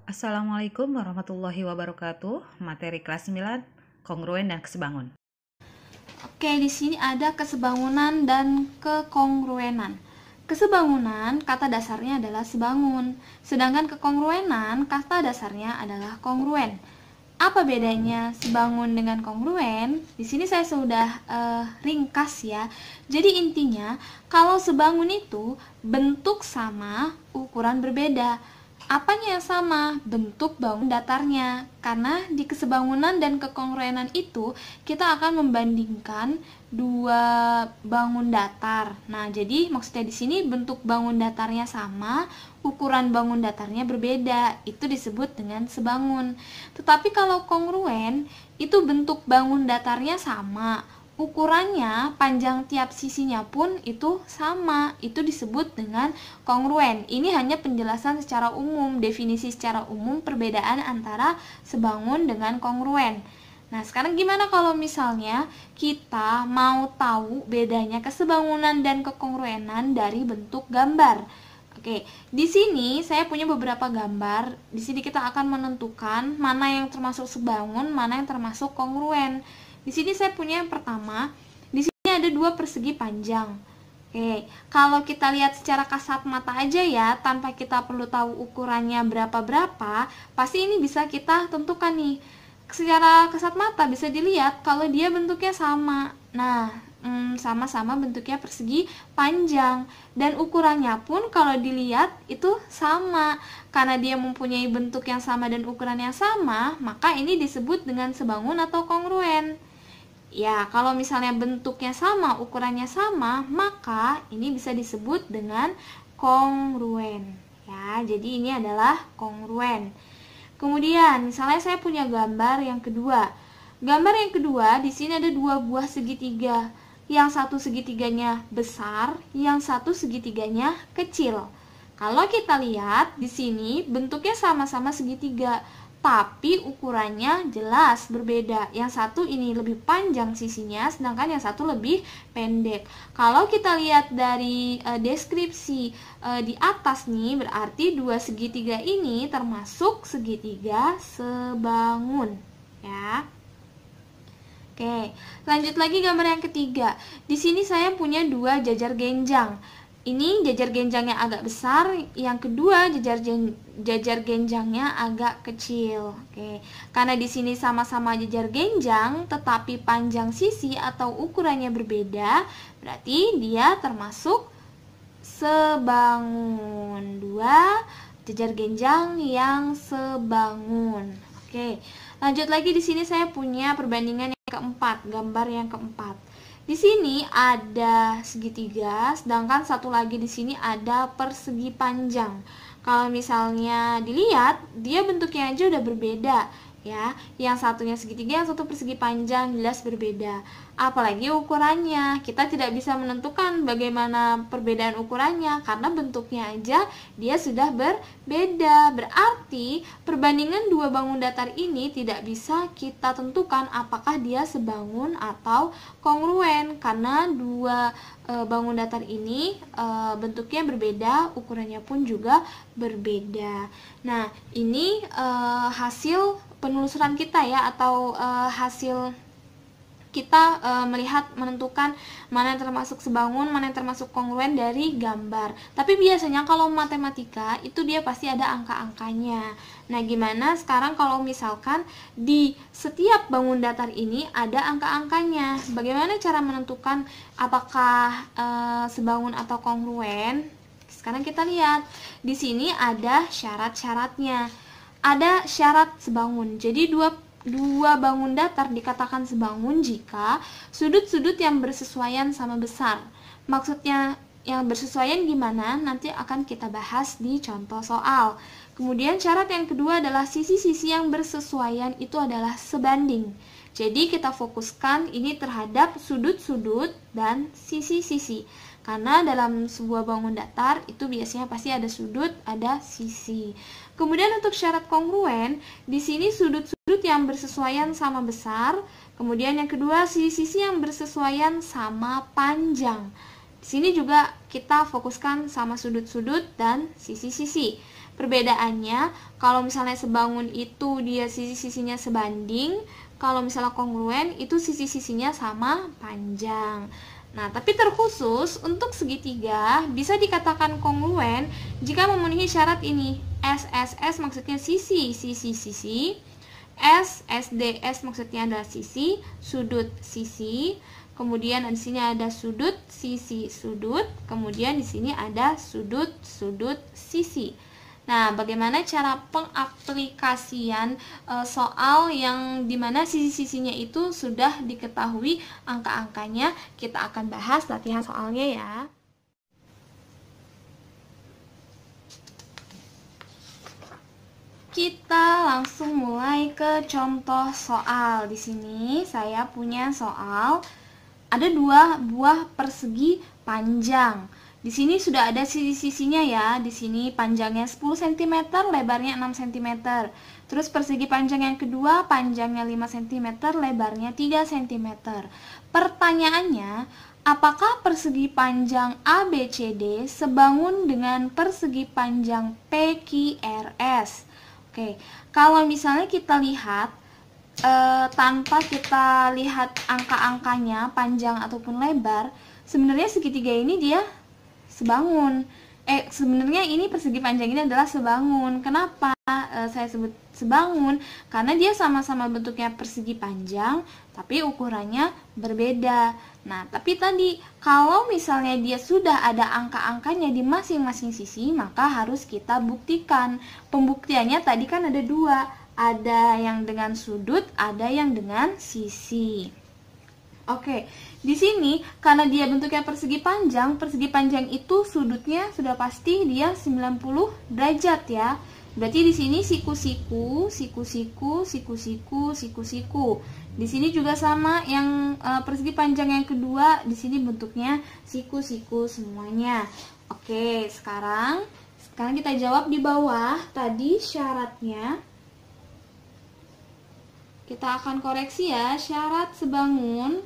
Assalamualaikum warahmatullahi wabarakatuh. Materi kelas 9, kongruen dan kesebangun. Oke, di sini ada kesebangunan dan kekongruenan. Kesebangunan kata dasarnya adalah sebangun, sedangkan kekongruenan kata dasarnya adalah kongruen. Apa bedanya sebangun dengan kongruen? Di sini saya sudah ringkas ya. Jadi intinya, kalau sebangun itu bentuk sama, ukuran berbeda. Apanya yang sama? Bentuk bangun datarnya. Karena di kesebangunan dan kekongruenan itu kita akan membandingkan dua bangun datar. Nah, jadi maksudnya di sini bentuk bangun datarnya sama, ukuran bangun datarnya berbeda. Itu disebut dengan sebangun. Tetapi kalau kongruen itu bentuk bangun datarnya sama, ukurannya, panjang tiap sisinya pun itu sama. Itu disebut dengan kongruen. Ini hanya penjelasan secara umum, definisi secara umum perbedaan antara sebangun dengan kongruen. Nah, sekarang gimana kalau misalnya kita mau tahu bedanya kesebangunan dan kekongruenan dari bentuk gambar? Oke, di sini saya punya beberapa gambar. Di sini kita akan menentukan mana yang termasuk sebangun, mana yang termasuk kongruen. Di sini saya punya yang pertama. Di sini ada dua persegi panjang. Oke, kalau kita lihat secara kasat mata aja ya, tanpa kita perlu tahu ukurannya berapa-berapa, pasti ini bisa kita tentukan nih. Secara kasat mata bisa dilihat kalau dia bentuknya sama. Nah, sama-sama bentuknya persegi panjang, dan ukurannya pun kalau dilihat itu sama. Karena dia mempunyai bentuk yang sama dan ukuran yang sama, maka ini disebut dengan sebangun atau kongruen. Ya, kalau misalnya bentuknya sama, ukurannya sama, maka ini bisa disebut dengan kongruen. Ya, jadi ini adalah kongruen. Kemudian, misalnya saya punya gambar yang kedua. Gambar yang kedua, di sini ada dua buah segitiga. Yang satu segitiganya besar, yang satu segitiganya kecil. Kalau kita lihat di sini bentuknya sama-sama segitiga, tapi ukurannya jelas berbeda. Yang satu ini lebih panjang sisinya, sedangkan yang satu lebih pendek. Kalau kita lihat dari deskripsi di atas nih, berarti dua segitiga ini termasuk segitiga sebangun, ya. Oke, lanjut lagi gambar yang ketiga. Di sini saya punya dua jajar genjang. Ini jajar genjangnya agak besar, yang kedua jajar genjangnya agak kecil. Oke, karena di sini sama-sama jajar genjang, tetapi panjang sisi atau ukurannya berbeda, berarti dia termasuk sebangun. Dua jajar genjang yang sebangun. Oke, lanjut lagi. Di sini saya punya perbandingan yang keempat, gambar yang keempat. Di sini ada segitiga, sedangkan satu lagi di sini ada persegi panjang. Kalau misalnya dilihat, dia bentuknya aja udah berbeda, ya. Yang satunya segitiga, yang satu persegi panjang, jelas berbeda. Apalagi ukurannya, kita tidak bisa menentukan bagaimana perbedaan ukurannya karena bentuknya aja dia sudah berbeda. Berarti perbandingan dua bangun datar ini tidak bisa kita tentukan apakah dia sebangun atau kongruen karena dua bangun datar ini bentuknya berbeda, ukurannya pun juga berbeda. Nah, ini hasil penelusuran kita ya, atau hasil kita melihat menentukan mana yang termasuk sebangun, mana yang termasuk kongruen dari gambar. Tapi biasanya kalau matematika itu dia pasti ada angka-angkanya. Nah, gimana sekarang kalau misalkan di setiap bangun datar ini ada angka-angkanya? Bagaimana cara menentukan apakah sebangun atau kongruen? Sekarang kita lihat. Di sini ada syarat-syaratnya. Ada syarat sebangun. Jadi dua bangun datar dikatakan sebangun jika sudut-sudut yang bersesuaian sama besar. Maksudnya yang bersesuaian gimana? Nanti akan kita bahas di contoh soal. Kemudian syarat yang kedua adalah sisi-sisi yang bersesuaian itu adalah sebanding. Jadi kita fokuskan ini terhadap sudut-sudut dan sisi-sisi. Karena dalam sebuah bangun datar itu biasanya pasti ada sudut, ada sisi. Kemudian untuk syarat kongruen, di sini sudut-sudut yang bersesuaian sama besar. Kemudian yang kedua, sisi-sisi yang bersesuaian sama panjang. Di sini juga kita fokuskan sama sudut-sudut dan sisi-sisi. Perbedaannya, kalau misalnya sebangun itu dia sisi-sisinya sebanding, kalau misalnya kongruen itu sisi-sisinya sama panjang. Nah, tapi terkhusus untuk segitiga bisa dikatakan kongruen jika memenuhi syarat ini. SSS maksudnya sisi, sisi. SDS maksudnya adalah sisi, sudut sisi. Kemudian di sini ada sudut sisi sudut, kemudian di sini ada sudut sisi. Nah, bagaimana cara pengaplikasian soal yang dimana sisi-sisinya itu sudah diketahui angka-angkanya? Kita akan bahas latihan soalnya ya. Kita langsung mulai ke contoh soal. Di sini saya punya soal. Ada 2 buah persegi panjang. Di sini sudah ada sisi-sisinya ya. Di sini panjangnya 10 cm, lebarnya 6 cm. Terus persegi panjang yang kedua, panjangnya 5 cm, lebarnya 3 cm. Pertanyaannya, apakah persegi panjang ABCD sebangun dengan persegi panjang PQRS? Oke, kalau misalnya kita lihat tanpa kita lihat angka-angkanya panjang ataupun lebar, sebenarnya segitiga ini dia sebangun. Sebenarnya ini persegi panjang ini adalah sebangun. Kenapa saya sebut sebangun? Karena dia sama-sama bentuknya persegi panjang, tapi ukurannya berbeda. Nah, tapi tadi kalau misalnya dia sudah ada angka-angkanya di masing-masing sisi, maka harus kita buktikan. Pembuktiannya tadi kan ada 2. Ada yang dengan sudut, ada yang dengan sisi. Oke, di sini karena dia bentuknya persegi panjang itu sudutnya sudah pasti dia 90 derajat ya. Berarti di sini siku-siku. Di sini juga sama yang persegi panjang yang kedua, di sini bentuknya siku-siku semuanya. Oke, sekarang kita jawab di bawah tadi syaratnya. Kita akan koreksi ya, syarat sebangun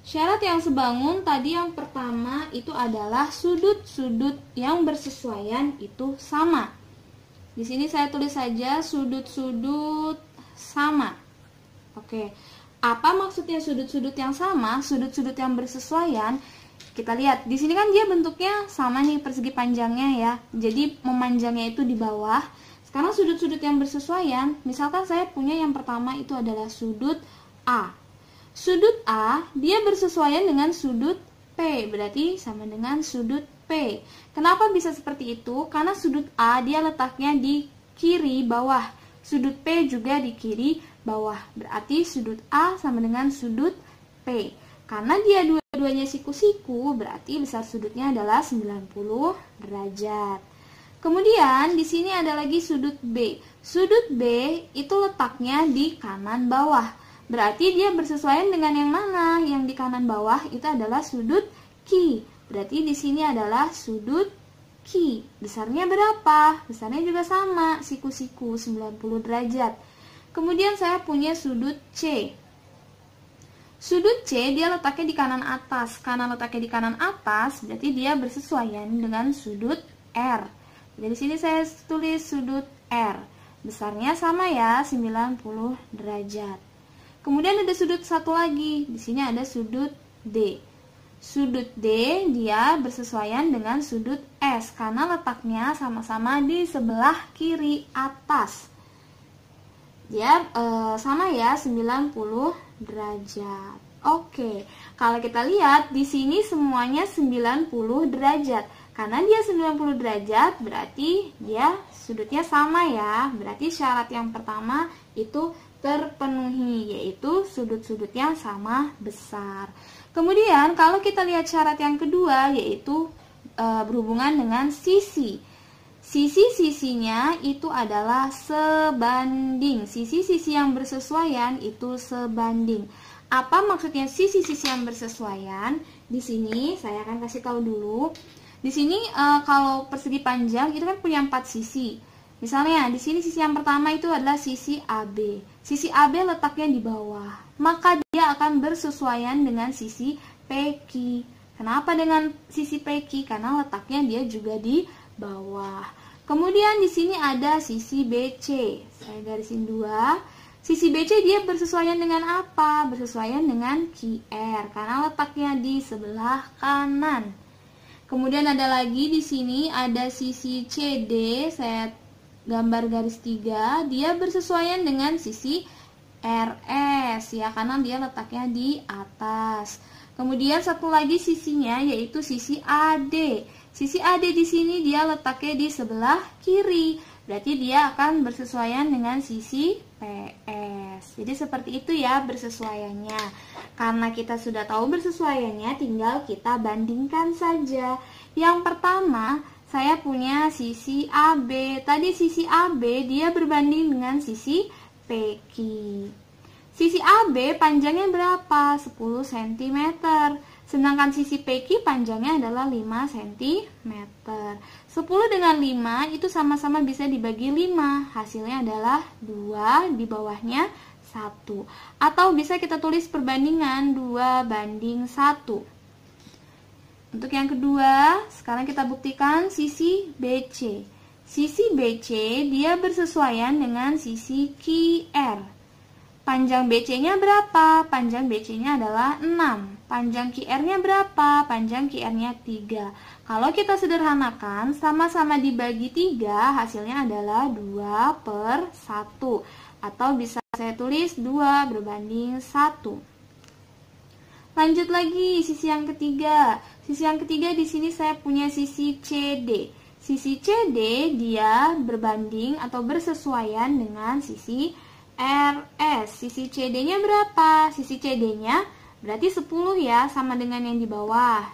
syarat yang sebangun tadi yang pertama itu adalah sudut-sudut yang bersesuaian itu sama. Di sini saya tulis saja sudut-sudut sama. Oke. Apa maksudnya sudut-sudut yang sama? Sudut-sudut yang bersesuaian. Kita lihat, di sini kan dia bentuknya sama nih persegi panjangnya ya. Jadi memanjangnya itu di bawah. Sekarang sudut-sudut yang bersesuaian, misalkan saya punya yang pertama itu adalah sudut A. Sudut A, dia bersesuaian dengan sudut P, berarti sama dengan sudut P. Kenapa bisa seperti itu? Karena sudut A dia letaknya di kiri bawah. Sudut P juga di kiri bawah. Berarti sudut A sama dengan sudut P. Karena dia dua-duanya siku-siku, berarti besar sudutnya adalah 90 derajat. Kemudian di sini ada lagi sudut B. Sudut B itu letaknya di kanan bawah. Berarti dia bersesuaian dengan yang mana? Yang di kanan bawah itu adalah sudut Q. Berarti di sini adalah sudut Q. Besarnya berapa? Besarnya juga sama, siku-siku 90 derajat. Kemudian saya punya sudut C. Sudut C dia letaknya di kanan atas. Karena letaknya di kanan atas, berarti dia bersesuaian dengan sudut R. Jadi di sini saya tulis sudut R. Besarnya sama ya, 90 derajat. Kemudian ada sudut satu lagi. Di sini ada sudut D. Sudut D dia bersesuaian dengan sudut S karena letaknya sama-sama di sebelah kiri atas. Dia sama ya, 90 derajat. Oke, kalau kita lihat di sini semuanya 90 derajat. Karena dia 90 derajat, berarti dia sudutnya sama ya. Berarti syarat yang pertama itu terpenuhi, yaitu sudut-sudutnya sama besar. Kemudian kalau kita lihat syarat yang kedua, yaitu berhubungan dengan sisi. Sisi-sisinya itu adalah sebanding. Sisi-sisi yang bersesuaian itu sebanding. Apa maksudnya sisi-sisi yang bersesuaian? Di sini saya akan kasih tahu dulu. Di sini kalau persegi panjang itu kan punya 4 sisi. Misalnya di sini sisi yang pertama itu adalah sisi AB. Sisi AB letaknya di bawah. Maka dia akan bersesuaian dengan sisi PQ. Kenapa dengan sisi PQ? Karena letaknya dia juga di bawah. Kemudian di sini ada sisi BC. Saya garisin 2. Sisi BC dia bersesuaian dengan apa? Bersesuaian dengan QR karena letaknya di sebelah kanan. Kemudian ada lagi di sini ada sisi CD, saya gambar garis 3, dia bersesuaian dengan sisi RS ya karena dia letaknya di atas. Kemudian satu lagi sisinya yaitu sisi AD. Sisi AD di sini dia letaknya di sebelah kiri. Berarti dia akan bersesuaian dengan sisi PS. Jadi seperti itu ya bersesuaiannya. Karena kita sudah tahu bersesuaiannya, tinggal kita bandingkan saja. Yang pertama, saya punya sisi AB. Tadi sisi AB dia berbanding dengan sisi PQ. Sisi AB panjangnya berapa? 10 cm. Sedangkan sisi PQ panjangnya adalah 5 cm. 10 dengan 5 itu sama-sama bisa dibagi 5. Hasilnya adalah 2, di bawahnya 1. Atau bisa kita tulis perbandingan 2:1. Untuk yang kedua, sekarang kita buktikan sisi BC. Sisi BC dia bersesuaian dengan sisi QR. Panjang BC-nya berapa? Panjang BC-nya adalah 6. Panjang QR-nya berapa? Panjang QR-nya 3. Kalau kita sederhanakan, sama-sama dibagi 3, hasilnya adalah 2/1. Atau bisa saya tulis 2:1. Lanjut lagi, sisi yang ketiga. Sisi yang ketiga di sini saya punya sisi CD. Sisi CD dia berbanding atau bersesuaian dengan sisi RS. Sisi CD-nya berapa? Sisi CD-nya berarti 10 ya, sama dengan yang di bawah.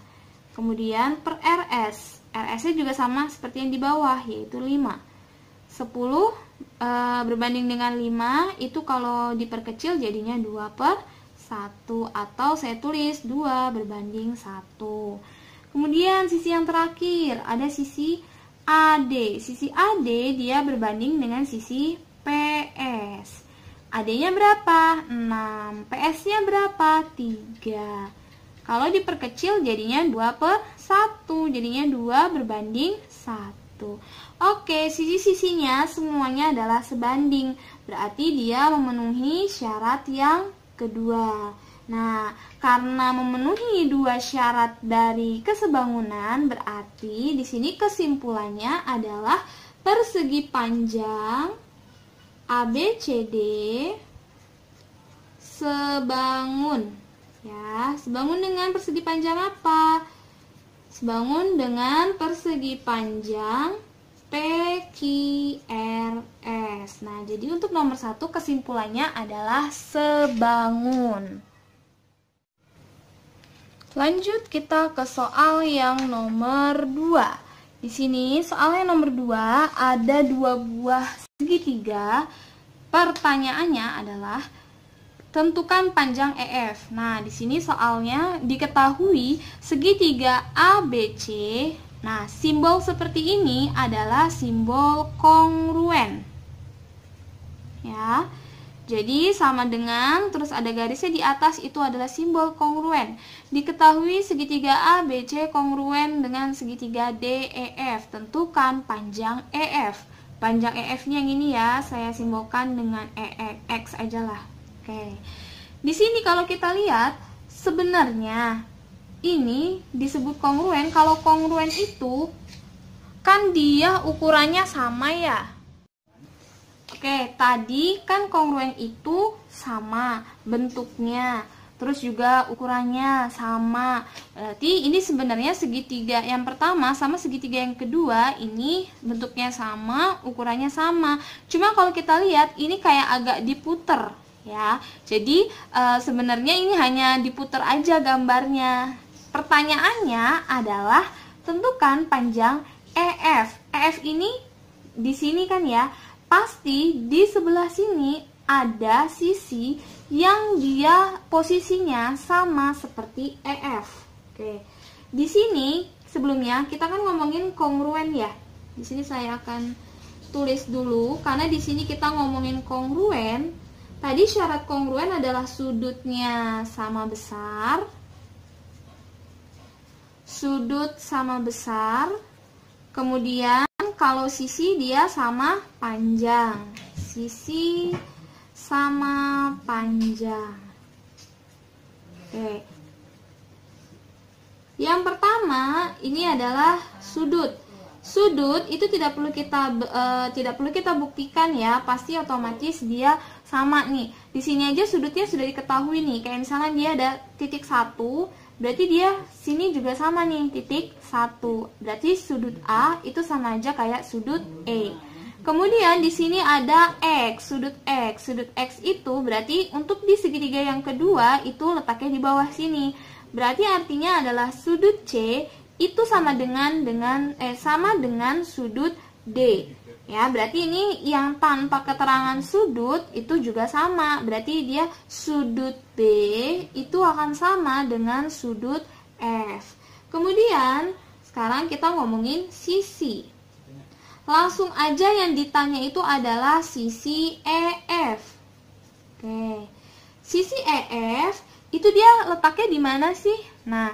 Kemudian per RS. RS-nya juga sama seperti yang di bawah, yaitu 5. 10 berbanding dengan 5, itu kalau diperkecil jadinya 2/1. Atau saya tulis 2:1. Kemudian sisi yang terakhir, ada sisi AD. Sisi AD dia berbanding dengan sisi PS. AD-nya berapa? 6. PS-nya berapa? 3. Kalau diperkecil jadinya 2/1. Jadinya 2:1. Oke, sisi-sisinya semuanya adalah sebanding. Berarti dia memenuhi syarat yang kedua. Nah, karena memenuhi 2 syarat dari kesebangunan, berarti di sini kesimpulannya adalah persegi panjang ABCD sebangun. Ya, sebangun dengan persegi panjang apa? Sebangun dengan persegi panjang PQRS. Nah, jadi untuk nomor 1 kesimpulannya adalah sebangun. Lanjut kita ke soal yang nomor 2. Di sini soalnya nomor 2 ada 2 buah segitiga. Pertanyaannya adalah tentukan panjang EF. Nah, di sini soalnya diketahui segitiga ABC. Nah, simbol seperti ini adalah simbol kongruen. Ya. Jadi sama dengan terus ada garisnya di atas, itu adalah simbol kongruen. Diketahui segitiga ABC kongruen dengan segitiga DEF. Tentukan panjang EF. Panjang EF-nya yang ini ya, saya simbolkan dengan X aja lah. Oke. Di sini kalau kita lihat, sebenarnya ini disebut kongruen. Kalau kongruen itu kan dia ukurannya sama ya. Oke, tadi kan kongruen itu sama bentuknya, terus juga ukurannya sama. Berarti ini sebenarnya segitiga yang pertama sama segitiga yang kedua ini bentuknya sama, ukurannya sama. Cuma kalau kita lihat ini kayak agak diputer ya. Jadi sebenarnya ini hanya diputer aja gambarnya. Pertanyaannya adalah tentukan panjang EF. EF ini di sini kan ya. Pasti di sebelah sini ada sisi yang dia posisinya sama seperti EF. Oke. Di sini sebelumnya kita kan ngomongin kongruen ya. Di sini saya akan tulis dulu karena di sini kita ngomongin kongruen. Tadi syarat kongruen adalah sudutnya sama besar, sudut sama besar. Kemudian kalau sisi dia sama panjang. Sisi sama panjang. Oke. Yang pertama ini adalah sudut. Sudut itu tidak perlu kita buktikan ya, pasti otomatis dia sama nih. Di sini aja sudutnya sudah diketahui nih. Kayak misalnya dia ada titik 1, berarti dia sini juga sama nih, titik 1. Berarti sudut A itu sama aja kayak sudut E. Kemudian di sini ada X, sudut X. Sudut X itu berarti untuk di segitiga yang kedua itu letaknya di bawah sini. Berarti artinya adalah sudut C itu sama dengan sudut D. Ya, berarti ini yang tanpa keterangan sudut itu juga sama. Berarti dia sudut B itu akan sama dengan sudut F. Kemudian sekarang kita ngomongin sisi. Langsung aja yang ditanya itu adalah sisi EF. Oke. Sisi EF itu dia letaknya di mana sih? Nah,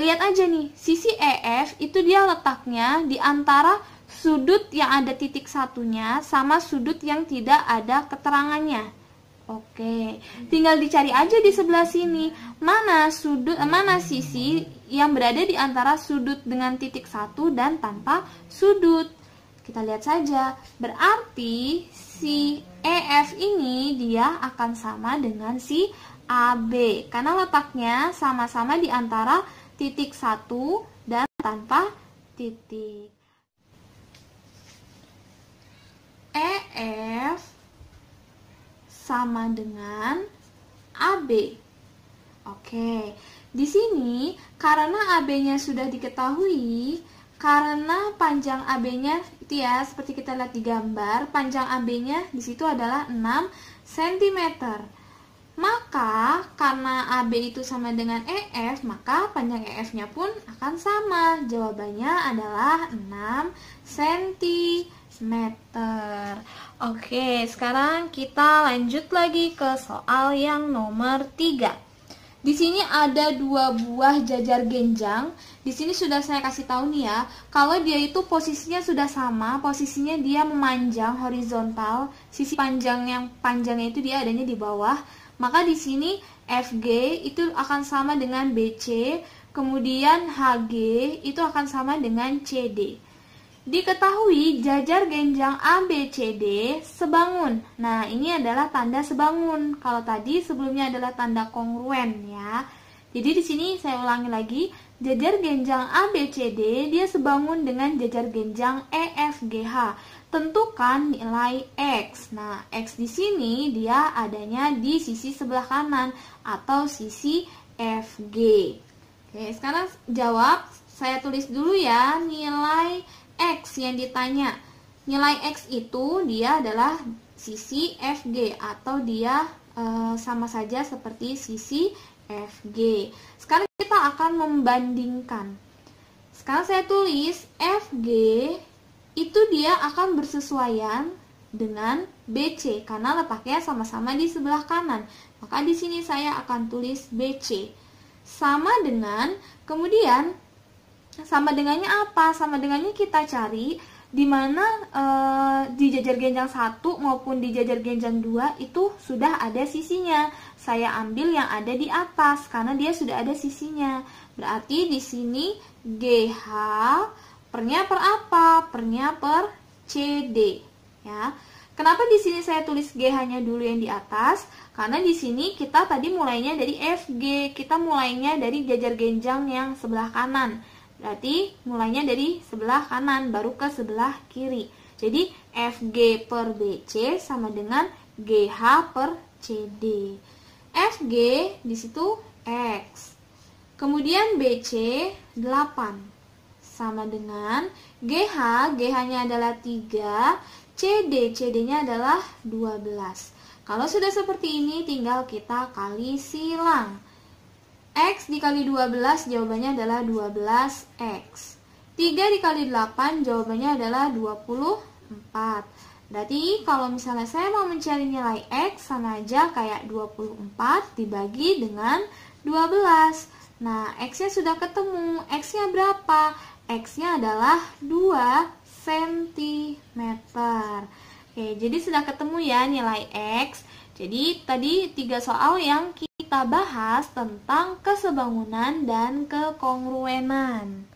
lihat aja nih, sisi EF itu dia letaknya di antara sudut yang ada titik satunya sama sudut yang tidak ada keterangannya. Oke, tinggal dicari aja di sebelah sini mana sisi yang berada di antara sudut dengan titik 1 dan tanpa sudut. Kita lihat saja, berarti si EF ini dia akan sama dengan si AB karena letaknya sama-sama di antara titik 1 dan tanpa titik. EF sama dengan AB. Oke, di sini karena AB-nya sudah diketahui, karena panjang AB-nya itu ya seperti kita lihat di gambar, panjang AB-nya di situ adalah 6 cm. Maka karena AB itu sama dengan EF, maka panjang EF-nya pun akan sama. Jawabannya adalah 6 cm. Oke, sekarang kita lanjut lagi ke soal yang nomor 3. Di sini ada 2 buah jajar genjang. Di sini sudah saya kasih tahu nih ya, kalau dia itu posisinya sudah sama, posisinya dia memanjang horizontal, sisi panjangnya itu dia adanya di bawah. Maka di sini FG itu akan sama dengan BC, kemudian HG itu akan sama dengan CD. Diketahui jajar genjang ABCD sebangun. Nah, ini adalah tanda sebangun. Kalau tadi sebelumnya adalah tanda kongruen ya. Jadi di sini saya ulangi lagi, jajar genjang ABCD dia sebangun dengan jajar genjang EFGH. Tentukan nilai X. Nah, X di sini dia adanya di sisi sebelah kanan atau sisi FG. Oke, sekarang jawab. Saya tulis dulu ya nilai X yang ditanya. Nilai X itu dia adalah sisi FG atau dia sama saja seperti sisi FG. Sekarang kita akan membandingkan. Sekarang saya tulis FG itu dia akan bersesuaian dengan BC karena letaknya sama-sama di sebelah kanan. Maka di sini saya akan tulis BC sama dengan, kemudian sama dengannya apa? Sama dengannya kita cari di mana di jajar genjang 1 maupun di jajar genjang 2 itu sudah ada sisinya. Saya ambil yang ada di atas karena dia sudah ada sisinya. Berarti di sini GH pernya per apa? Pernya per CD ya. Kenapa di sini saya tulis GH-nya dulu yang di atas? Karena di sini kita tadi mulainya dari FG, kita mulainya dari jajar genjang yang sebelah kanan. Berarti mulainya dari sebelah kanan baru ke sebelah kiri. Jadi FG per BC sama dengan GH per CD. FG di situ X. Kemudian BC 8 sama dengan GH, GH-nya adalah 3, CD-nya adalah 12. Kalau sudah seperti ini tinggal kita kali silang. X dikali 12 jawabannya adalah 12X. 3 dikali 8 jawabannya adalah 24. Berarti kalau misalnya saya mau mencari nilai X sama aja kayak 24 dibagi dengan 12. Nah, X-nya sudah ketemu. X-nya berapa? X-nya adalah 2 cm. Oke, jadi sudah ketemu ya nilai X. Jadi tadi 3 soal yang kita bahas tentang kesebangunan dan kekongruenan.